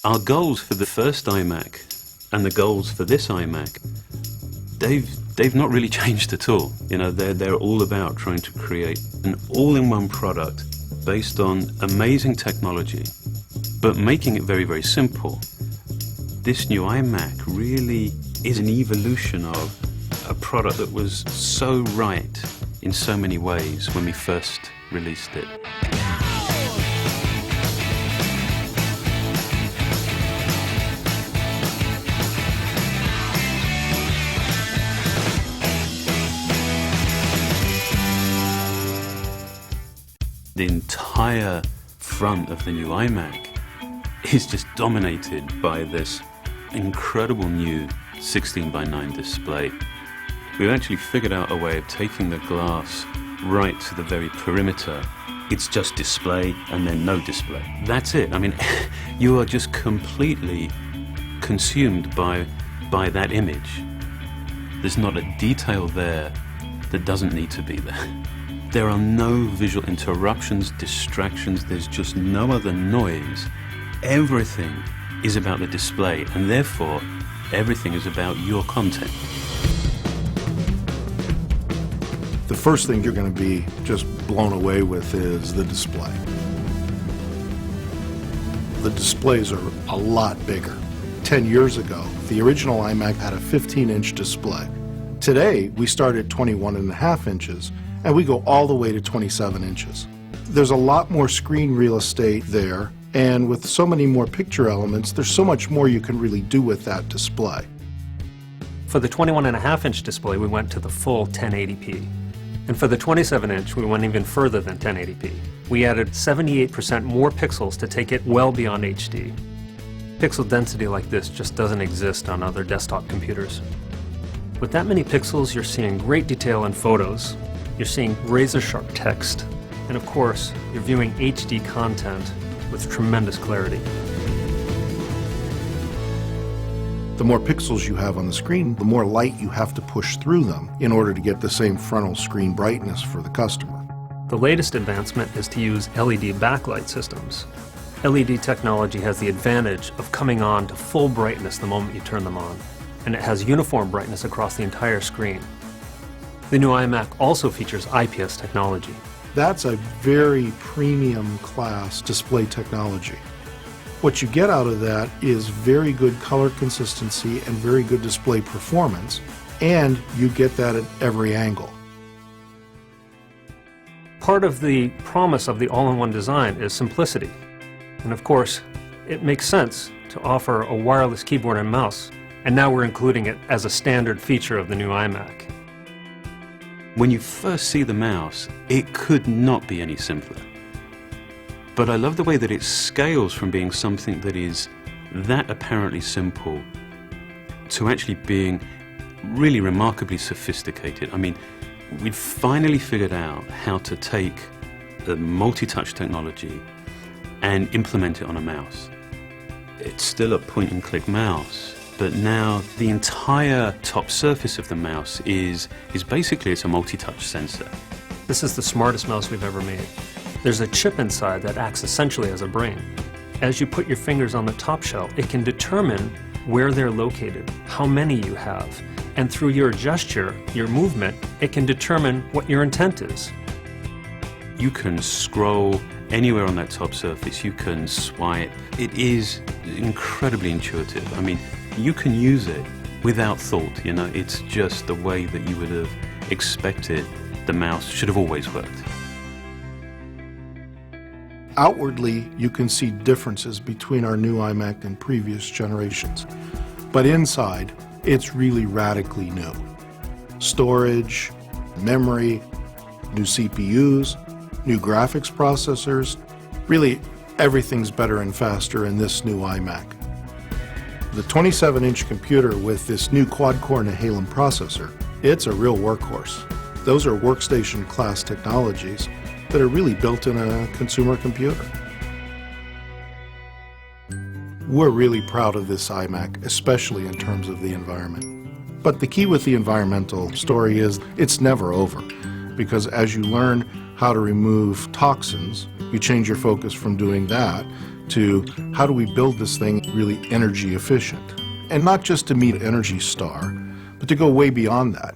Our goals for the first iMac and the goals for this iMac, they've not really changed at all. You know, they're all about trying to create an all-in-one product based on amazing technology, but making it very, very simple. This new iMac really is an evolution of a product that was so right in so many ways when we first released it. The entire front of the new iMac is just dominated by this incredible new 16:9 display. We've actually figured out a way of taking the glass right to the very perimeter. It's just display and then no display. That's it. I mean, you are just completely consumed by that image. There's not a detail there that doesn't need to be there. There are no visual interruptions, distractions, there's just no other noise. Everything is about the display, and therefore, everything is about your content. The first thing you're going to be just blown away with is the display. The displays are a lot bigger. 10 years ago, the original iMac had a 15-inch display. Today, we start at 21.5 inches, and we go all the way to 27 inches. There's a lot more screen real estate there, and with so many more picture elements, there's so much more you can really do with that display. For the 21.5-inch display, we went to the full 1080p. And for the 27-inch, we went even further than 1080p. We added 78% more pixels to take it well beyond HD. Pixel density like this just doesn't exist on other desktop computers. With that many pixels, you're seeing great detail in photos. You're seeing razor-sharp text, and of course, you're viewing HD content with tremendous clarity. The more pixels you have on the screen, the more light you have to push through them in order to get the same frontal screen brightness for the customer. The latest advancement is to use LED backlight systems. LED technology has the advantage of coming on to full brightness the moment you turn them on, and it has uniform brightness across the entire screen. The new iMac also features IPS technology. That's a very premium class display technology. What you get out of that is very good color consistency and very good display performance, and you get that at every angle. Part of the promise of the all-in-one design is simplicity. And of course, it makes sense to offer a wireless keyboard and mouse, and now we're including it as a standard feature of the new iMac. When you first see the mouse, it could not be any simpler. But I love the way that it scales from being something that is that apparently simple to actually being really remarkably sophisticated. I mean, we've finally figured out how to take the multi-touch technology and implement it on a mouse. It's still a point-and-click mouse, but now the entire top surface of the mouse is basically it's a multi-touch sensor. This is the smartest mouse we've ever made. There's a chip inside that acts essentially as a brain. As you put your fingers on the top shell, it can determine where they're located, how many you have, and through your gesture, your movement, it can determine what your intent is. You can scroll anywhere on that top surface, you can swipe. It is incredibly intuitive. I mean, you can use it without thought, you know, it's just the way that you would have expected the mouse should have always worked. Outwardly, you can see differences between our new iMac and previous generations, but inside, it's really radically new. Storage, memory, new CPUs, new graphics processors, really everything's better and faster in this new iMac. The 27-inch computer with this new quad-core Nehalem processor, it's a real workhorse. Those are workstation class technologies that are really built in a consumer computer. We're really proud of this iMac, especially in terms of the environment. But the key with the environmental story is it's never over, because as you learn how to remove toxins You change your focus from doing that to how do we build this thing really energy efficient? And not just to meet Energy Star, but to go way beyond that.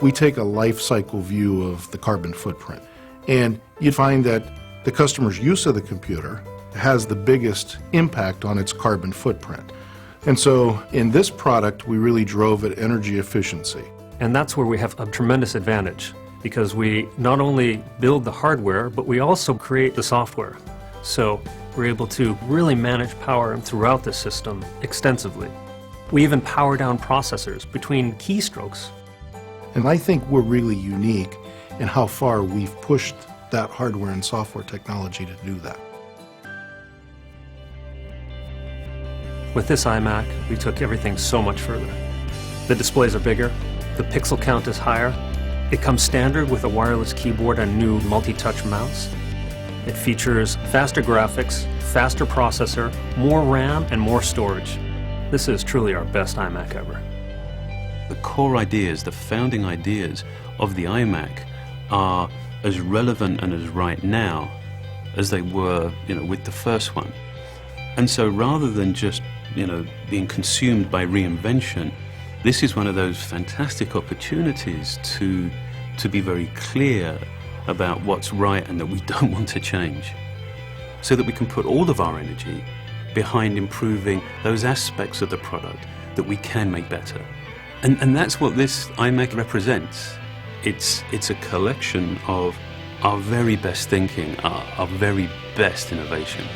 We take a life cycle view of the carbon footprint, and you find that the customer's use of the computer has the biggest impact on its carbon footprint. And so in this product, we really drove at energy efficiency. And that's where we have a tremendous advantage, because we not only build the hardware, but we also create the software. So we're able to really manage power throughout the system extensively. We even power down processors between keystrokes. And I think we're really unique in how far we've pushed that hardware and software technology to do that. With this iMac, we took everything so much further. The displays are bigger, the pixel count is higher, it comes standard with a wireless keyboard and new multi-touch mouse. It features faster graphics, faster processor, more RAM, and more storage. This is truly our best iMac ever. The core ideas, the founding ideas of the iMac are as relevant and as right now as they were, with the first one. And so rather than just, being consumed by reinvention, this is one of those fantastic opportunities to be very clear about what's right and that we don't want to change, so that we can put all of our energy behind improving those aspects of the product that we can make better. And that's what this iMac represents. It's a collection of our very best thinking, our very best innovation.